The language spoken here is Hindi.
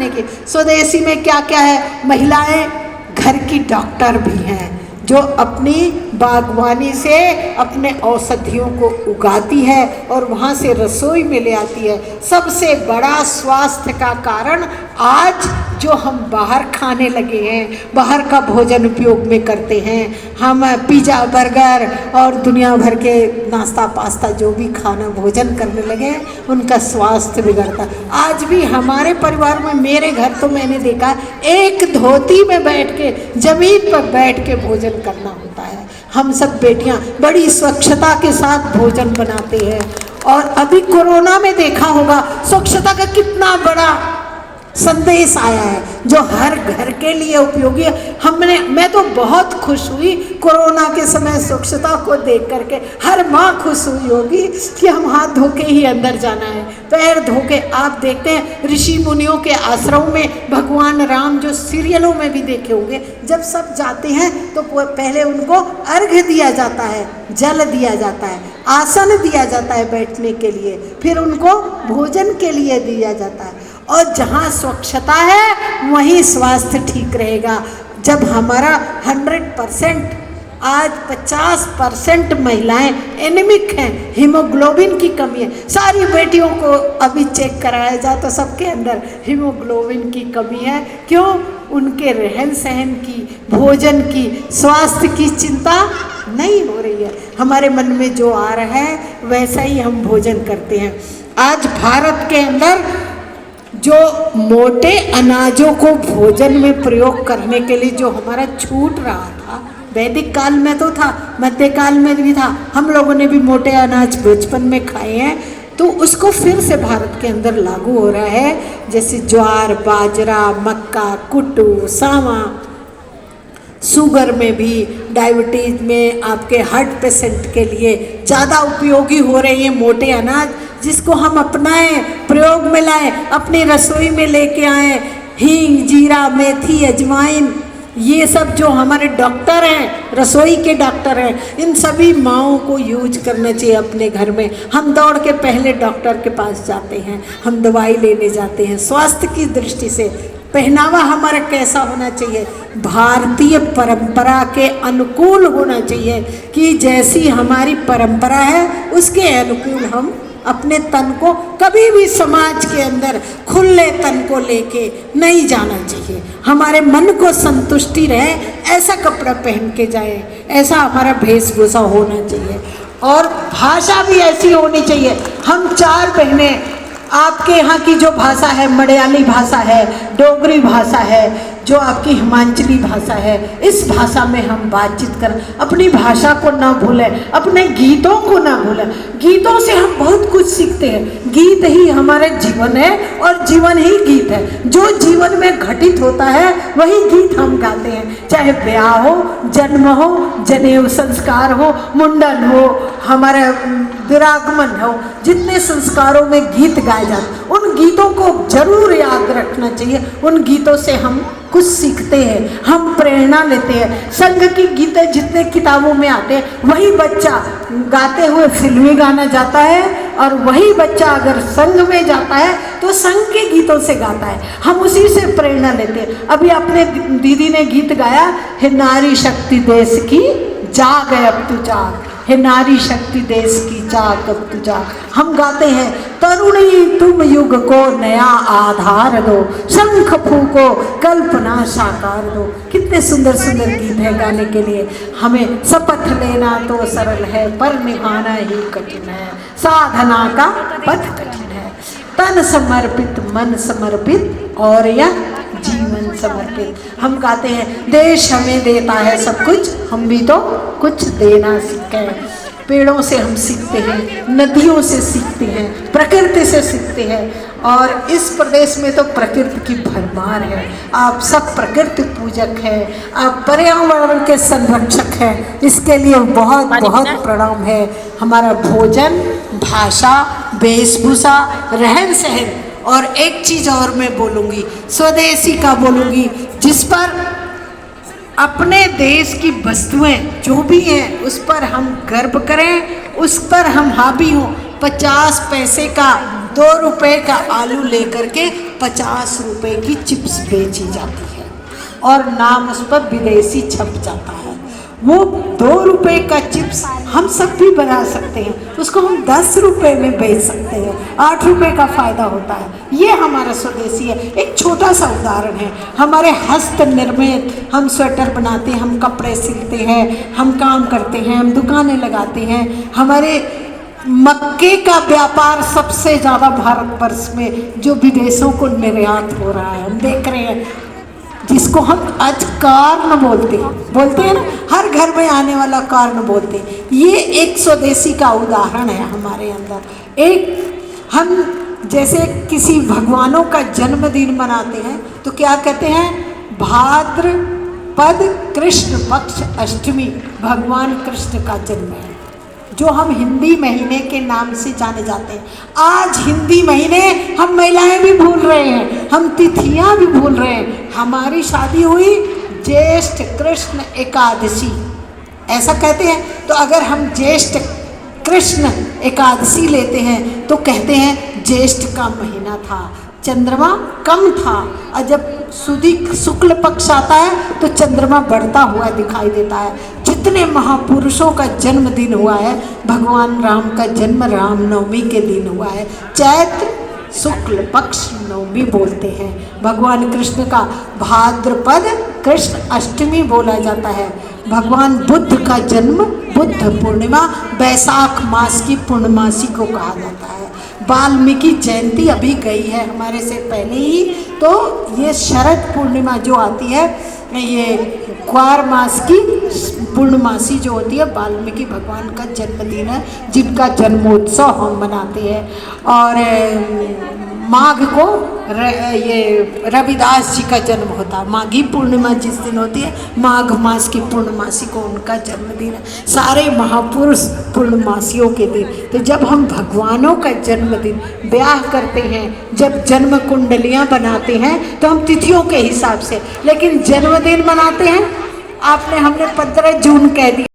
खाने की। स्वदेशी में क्या क्या है? महिलाएं घर की डॉक्टर भी हैं, जो अपनी बागवानी से अपने औषधियों को उगाती है और वहाँ से रसोई में ले आती है। सबसे बड़ा स्वास्थ्य का कारण आज जो हम बाहर खाने लगे हैं, बाहर का भोजन उपयोग में करते हैं, हम पिज़्ज़ा बर्गर और दुनिया भर के नाश्ता पास्ता जो भी खाना भोजन करने लगे हैं, उनका स्वास्थ्य बिगड़ता। आज भी हमारे परिवार में, मेरे घर तो मैंने देखा, एक धोती में बैठ के, जमीन पर बैठ के भोजन करना होता है। हम सब बेटियां बड़ी स्वच्छता के साथ भोजन बनाते हैं। और अभी कोरोना में देखा होगा स्वच्छता का कितना बड़ा संदेश आया है, जो हर घर के लिए उपयोगी है। मैं तो बहुत खुश हुई कोरोना के समय स्वच्छता को देख करके। हर माँ खुश हुई होगी कि हम हाथ धो के ही अंदर जाना है, पैर धो के। आप देखते हैं ऋषि मुनियों के आश्रम में भगवान राम, जो सीरियलों में भी देखे होंगे, जब सब जाते हैं तो पहले उनको अर्घ्य दिया जाता है, जल दिया जाता है, आसन दिया जाता है बैठने के लिए, फिर उनको भोजन के लिए दिया जाता है। और जहाँ स्वच्छता है वहीं स्वास्थ्य ठीक रहेगा। जब हमारा 100%, आज 50% महिलाएं एनीमिक हैं, हीमोग्लोबिन की कमी है। सारी बेटियों को अभी चेक कराया जाए तो सबके अंदर हीमोग्लोबिन की कमी है। क्यों? उनके रहन सहन की, भोजन की, स्वास्थ्य की चिंता नहीं हो रही है। हमारे मन में जो आ रहा है वैसा ही हम भोजन करते हैं। आज भारत के अंदर जो मोटे अनाजों को भोजन में प्रयोग करने के लिए जो हमारा छूट रहा था, वैदिक काल में तो था, मध्यकाल में भी था, हम लोगों ने भी मोटे अनाज बचपन में खाए हैं, तो उसको फिर से भारत के अंदर लागू हो रहा है। जैसे ज्वार, बाजरा, मक्का, कुट्टू, सावा, शुगर में भी, डायबिटीज में, आपके हार्ट पेशेंट के लिए ज़्यादा उपयोगी हो रहे हैं मोटे अनाज, जिसको हम अपनाएं, प्रयोग में लाएं, अपनी रसोई में लेके आएं। हींग, जीरा, मेथी, अजवाइन, ये सब जो हमारे डॉक्टर हैं, रसोई के डॉक्टर हैं, इन सभी माओं को यूज करना चाहिए अपने घर में। हम दौड़ के पहले डॉक्टर के पास जाते हैं, हम दवाई लेने जाते हैं। स्वास्थ्य की दृष्टि से पहनावा हमारा कैसा होना चाहिए? भारतीय परंपरा के अनुकूल होना चाहिए, कि जैसी हमारी परंपरा है उसके अनुकूल हम अपने तन को, कभी भी समाज के अंदर खुले तन को लेके नहीं जाना चाहिए। हमारे मन को संतुष्टि रहे ऐसा कपड़ा पहन के जाए, ऐसा हमारा वेशभूषा होना चाहिए। और भाषा भी ऐसी होनी चाहिए। हम 4 बहनें, आपके यहाँ की जो भाषा है, मलयाली भाषा है, डोगरी भाषा है, जो आपकी हिमाचली भाषा है, इस भाषा में हम बातचीत करें। अपनी भाषा को ना भूलें, अपने गीतों को ना भूलें। गीतों से हम बहुत कुछ सीखते हैं। गीत ही हमारे जीवन है और जीवन ही गीत है। जो जीवन में घटित होता है वही गीत हम गाते हैं। चाहे ब्याह हो, जन्म हो, जनेऊ संस्कार हो, मुंडन हो, हमारा विरागमन हो, जितने संस्कारों में गीत गाए जाते, उन गीतों को जरूर याद रखना चाहिए। उन गीतों से हम कुछ सीखते हैं, हम प्रेरणा लेते हैं। संघ की गीतें जितने किताबों में आते हैं, वही बच्चा गाते हुए फिल्मी गाना जाता है, और वही बच्चा अगर संघ में जाता है तो संघ के गीतों से गाता है। हम उसी से प्रेरणा लेते हैं। अभी अपने दीदी ने गीत गाया, हे नारी शक्ति देश की जाग अब तू जाग, हे नारी शक्ति देश की जाग अब तू जाग। हम गाते हैं, तरुणी तुम युग को नया आधार दो, शंख फूको कल्पना साकार दो। कितने सुंदर सुंदर गीत है गाने के लिए। हमें शपथ लेना तो सरल है, पर निभाना ही कठिन है। साधना का पथ कठिन है। तन समर्पित, मन समर्पित, और यह जीवन समर्पित। हम गाते हैं, देश हमें देता है सब कुछ, हम भी तो कुछ देना सीखें। पेड़ों से हम सीखते हैं, नदियों से सीखते हैं, प्रकृति से सीखते हैं। और इस प्रदेश में तो प्रकृति की भरमार है। आप सब प्रकृति पूजक हैं, आप पर्यावरण के संरक्षक हैं, इसके लिए बहुत बहुत प्रणाम है। हमारा भोजन, भाषा, वेशभूषा, रहन सहन, और एक चीज़ और मैं बोलूँगी, स्वदेशी का बोलूँगी, जिस पर अपने देश की वस्तुएं जो भी हैं उस पर हम गर्व करें, उस पर हम हावी हों। 50 पैसे का ₹2 का आलू लेकर के 50 रुपए की चिप्स बेची जाती है और नाम उस पर विदेशी छप जाता है। वो ₹2 का चिप्स हम सब भी बना सकते हैं, उसको हम 10 रुपए में बेच सकते हैं, 8 रुपए का फ़ायदा होता है। ये हमारा स्वदेशी है। एक छोटा सा उदाहरण है, हमारे हस्त निर्मित हम स्वेटर बनाते हैं, हम कपड़े सिलते हैं, हम काम करते हैं, हम दुकानें लगाते हैं। हमारे मक्के का व्यापार सबसे ज़्यादा भारतवर्ष में जो विदेशों को निर्यात हो रहा है, हम देख रहे हैं, जिसको हम आज कारण बोलते हैं ना, हर घर में आने वाला कारण बोलते हैं। ये एक स्वदेशी का उदाहरण है हमारे अंदर। एक हम जैसे किसी भगवानों का जन्मदिन मनाते हैं तो क्या कहते हैं, भाद्रपद कृष्ण पक्ष अष्टमी भगवान कृष्ण का जन्म है, जो हम हिंदी महीने के नाम से जाने जाते हैं। आज हिंदी महीने हम महिलाएं भी भूल रहे हैं, हम तिथियां भी भूल रहे हैं। हमारी शादी हुई ज्येष्ठ कृष्ण एकादशी, ऐसा कहते हैं। तो अगर हम ज्येष्ठ कृष्ण एकादशी लेते हैं तो कहते हैं ज्येष्ठ का महीना था, चंद्रमा कम था, और जब शुक्ल पक्ष आता है तो चंद्रमा बढ़ता हुआ दिखाई देता है। जितने महापुरुषों का जन्मदिन हुआ है, भगवान राम का जन्म रामनवमी के दिन हुआ है, चैत्र शुक्ल पक्ष नवमी बोलते हैं। भगवान कृष्ण का भाद्रपद कृष्ण अष्टमी बोला जाता है। भगवान बुद्ध का जन्म बुद्ध पूर्णिमा बैसाख मास की पूर्णमासी को कहा जाता है। वाल्मीकि जयंती अभी गई है हमारे से पहले ही, तो ये शरद पूर्णिमा जो आती है, ये क्वार मास की पूर्णमासी जो होती है, वाल्मीकि भगवान का जन्मदिन है, जिनका जन्मोत्सव हम मनाते हैं। और माघ को ये रविदास जी का जन्म होता है, माघी पूर्णिमा जिस दिन होती है, माघ मास की पूर्णमासी को उनका जन्मदिन है। सारे महापुरुष पूर्णमासियों के दिन। तो जब हम भगवानों का जन्मदिन ब्याह करते हैं, जब जन्म कुंडलियाँ बनाते हैं तो हम तिथियों के हिसाब से, लेकिन जन्मदिन मनाते हैं हमने 15 जून कह दिया।